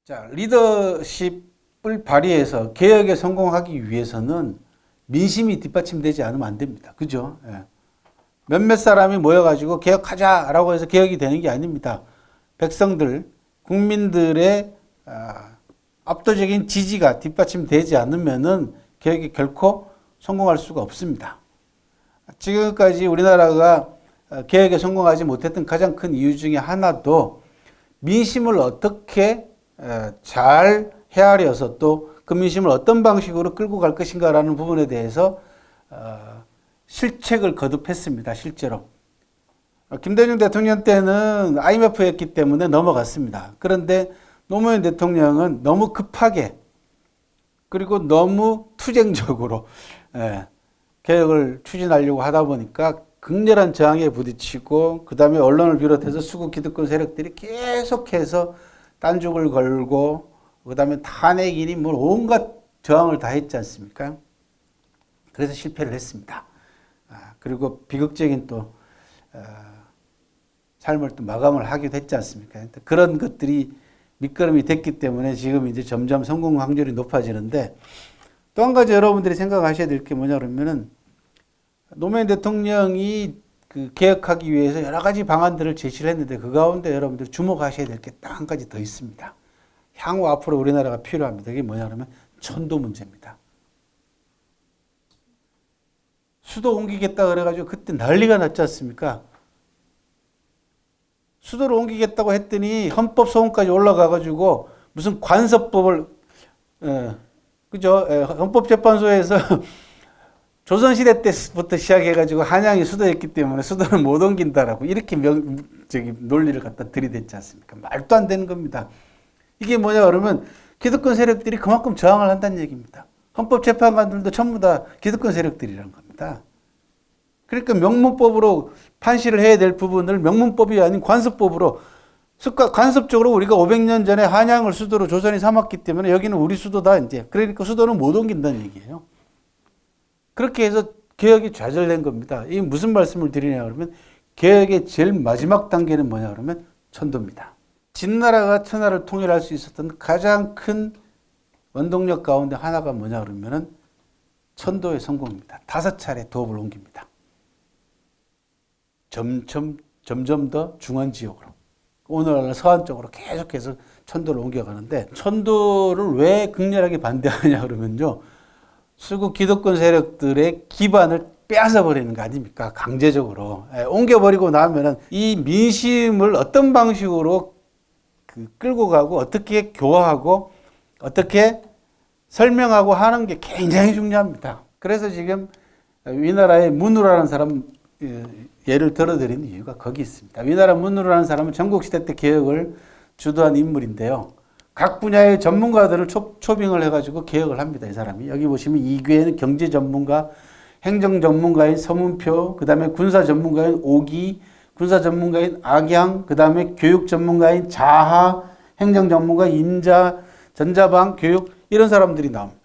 자, 리더십을 발휘해서 개혁에 성공하기 위해서는 민심이 뒷받침되지 않으면 안 됩니다. 그죠? 예. 몇몇 사람이 모여가지고 개혁하자라고 해서 개혁이 되는 게 아닙니다. 백성들, 국민들의 압도적인 지지가 뒷받침되지 않으면은 개혁이 결코 성공할 수가 없습니다. 지금까지 우리나라가 개혁에 성공하지 못했던 가장 큰 이유 중에 하나도 민심을 어떻게 잘 헤아려서 또 그 민심을 어떤 방식으로 끌고 갈 것인가라는 부분에 대해서 실책을 거듭했습니다. 실제로. 김대중 대통령 때는 IMF였기 때문에 넘어갔습니다. 그런데 노무현 대통령은 너무 급하게 그리고 너무 투쟁적으로 개혁을 추진하려고 하다 보니까 극렬한 저항에 부딪히고 그 다음에 언론을 비롯해서 수구 기득권 세력들이 계속해서 딴죽을 걸고 그 다음에 탄핵이니 뭐 온갖 저항을 다 했지 않습니까? 그래서 실패를 했습니다. 그리고 비극적인 또 삶을 또 마감을 하기도 했지 않습니까? 그런 것들이 밑거름이 됐기 때문에 지금 이제 점점 성공 확률이 높아지는데 또 한 가지 여러분들이 생각하셔야 될 게 뭐냐 그러면은 노무현 대통령이 그 개혁하기 위해서 여러 가지 방안들을 제시를 했는데 그 가운데 여러분들이 주목하셔야 될 게 딱 한 가지 더 있습니다. 향후 앞으로 우리나라가 필요합니다. 그게 뭐냐 그러면 천도 문제입니다. 수도 옮기겠다 그래가지고 그때 난리가 났지 않습니까? 수도를 옮기겠다고 했더니 헌법 소원까지 올라가가지고 무슨 관서법을 그죠? 헌법재판소에서 조선시대 때부터 시작해가지고 한양이 수도였기 때문에 수도를 못 옮긴다라고 이렇게 논리를 갖다 들이댔지 않습니까? 말도 안 되는 겁니다. 이게 뭐냐 그러면 기득권 세력들이 그만큼 저항을 한다는 얘기입니다. 헌법재판관들도 전부 다 기득권 세력들이라는 겁니다. 그러니까 명문법으로 판시를 해야 될 부분을 명문법이 아닌 관습법으로 간섭적으로 우리가 500년 전에 한양을 수도로 조선이 삼았기 때문에 여기는 우리 수도다 이제. 그러니까 수도는 못 옮긴다는 얘기예요. 그렇게 해서 개혁이 좌절된 겁니다. 이게 무슨 말씀을 드리냐 그러면 개혁의 제일 마지막 단계는 뭐냐 그러면 천도입니다. 진나라가 천하를 통일할 수 있었던 가장 큰 원동력 가운데 하나가 뭐냐 그러면은 천도의 성공입니다. 5차례 도읍을 옮깁니다. 점점 더 중원 지역으로 오늘날 서안 쪽으로 계속해서 천도를 옮겨가는데 천도를 왜 극렬하게 반대하냐 그러면요. 수구 기득권 세력들의 기반을 빼앗아 버리는 거 아닙니까? 강제적으로. 옮겨버리고 나면은 이 민심을 어떤 방식으로 끌고 가고 어떻게 교화하고 어떻게 설명하고 하는 게 굉장히 중요합니다. 그래서 지금 위나라의 문우라는 사람 예를 들어드리는 이유가 거기 있습니다. 위나라 문우라는 사람은 전국시대 때 개혁을 주도한 인물인데요. 각 분야의 전문가들을 초빙을 해가지고 개혁을 합니다. 이 사람이. 여기 보시면 이규에는 경제 전문가, 행정 전문가인 서문표, 그 다음에 군사 전문가인 오기, 군사 전문가인 악양, 그 다음에 교육 전문가인 자하, 행정 전문가 인자, 전자방, 교육 이런 사람들이 나옵니다.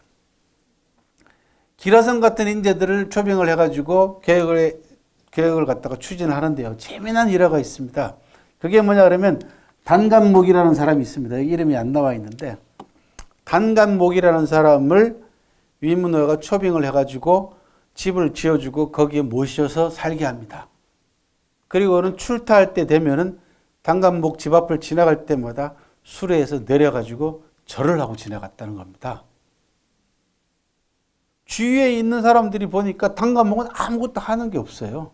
기라성 같은 인재들을 초빙을 해가지고 개혁을 갖다가 추진을 하는데요. 재미난 일화가 있습니다. 그게 뭐냐 그러면 단간목이라는 사람이 있습니다. 여기 이름이 안 나와 있는데 단간목이라는 사람을 위문호가 초빙을 해가지고 집을 지어주고 거기에 모셔서 살게 합니다. 그리고는 출타할 때 되면은 단간목 집 앞을 지나갈 때마다 수레에서 내려가지고 절을 하고 지나갔다는 겁니다. 주위에 있는 사람들이 보니까 단간목은 아무것도 하는 게 없어요.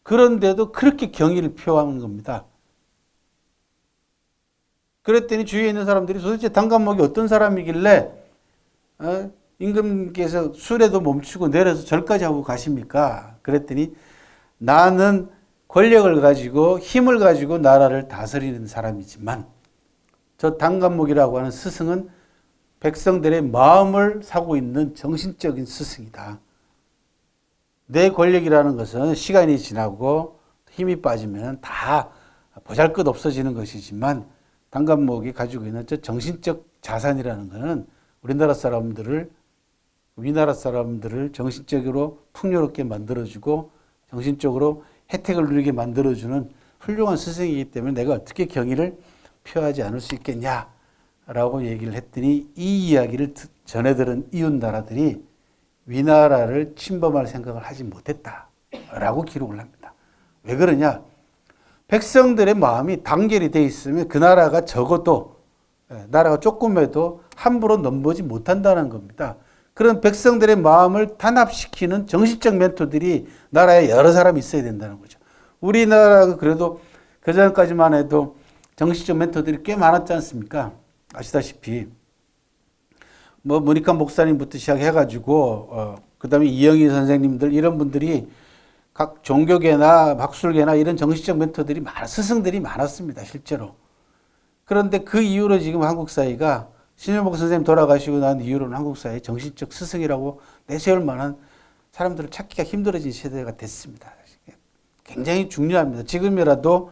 그런데도 그렇게 경의를 표하는 겁니다. 그랬더니 주위에 있는 사람들이 도대체 단간목이 어떤 사람이길래 임금께서 수레도 멈추고 내려서 절까지 하고 가십니까? 그랬더니 나는 권력을 가지고 힘을 가지고 나라를 다스리는 사람이지만 저 단간목이라고 하는 스승은 백성들의 마음을 사고 있는 정신적인 스승이다. 내 권력이라는 것은 시간이 지나고 힘이 빠지면 다 보잘것 없어지는 것이지만 단간목이 가지고 있는 저 정신적 자산이라는 것은 우리나라 사람들을 위나라 사람들을 정신적으로 풍요롭게 만들어주고 정신적으로 혜택을 누리게 만들어주는 훌륭한 스승이기 때문에 내가 어떻게 경의를 표하지 않을 수 있겠냐. 라고 얘기를 했더니 이 이야기를 전해 들은 이웃 나라들이 위나라를 침범할 생각을 하지 못했다라고 기록을 합니다. 왜 그러냐? 백성들의 마음이 단결이 돼 있으면 그 나라가 적어도 나라가 조금해도 함부로 넘보지 못한다는 겁니다. 그런 백성들의 마음을 단합시키는 정신적 멘토들이 나라에 여러 사람이 있어야 된다는 거죠. 우리나라가 그래도 그전까지만 해도 정신적 멘토들이 꽤 많았지 않습니까? 아시다시피 뭐 문익환 목사님부터 시작해가지고 그다음에 이영희 선생님들 이런 분들이 각 종교계나 학술계나 이런 정신적 멘토들이 스승들이 많았습니다. 실제로. 그런데 그 이후로 지금 한국 사회가 신일복 선생님 돌아가시고 난 이후로는 한국 사회 정신적 스승이라고 내세울 만한 사람들을 찾기가 힘들어진 시대가 됐습니다. 굉장히 중요합니다. 지금이라도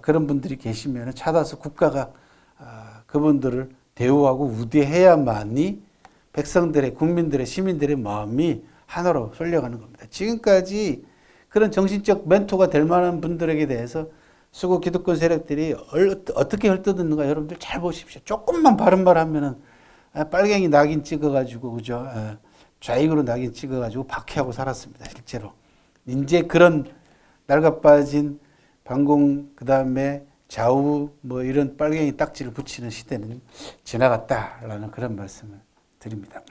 그런 분들이 계시면 찾아서 국가가 그분들을 대우하고 우대해야만이 백성들의, 국민들의, 시민들의 마음이 하나로 쏠려가는 겁니다. 지금까지 그런 정신적 멘토가 될 만한 분들에게 대해서 수구 기득권 세력들이 어떻게 헐뜯었는가 여러분들 잘 보십시오. 조금만 바른 말 하면은 빨갱이 낙인 찍어가지고, 그죠? 좌익으로 낙인 찍어가지고 박해하고 살았습니다. 실제로. 이제 그런 낡아빠진 반공, 그 다음에 좌우 뭐 이런 빨갱이 딱지를 붙이는 시대는 지나갔다라는 그런 말씀을 드립니다.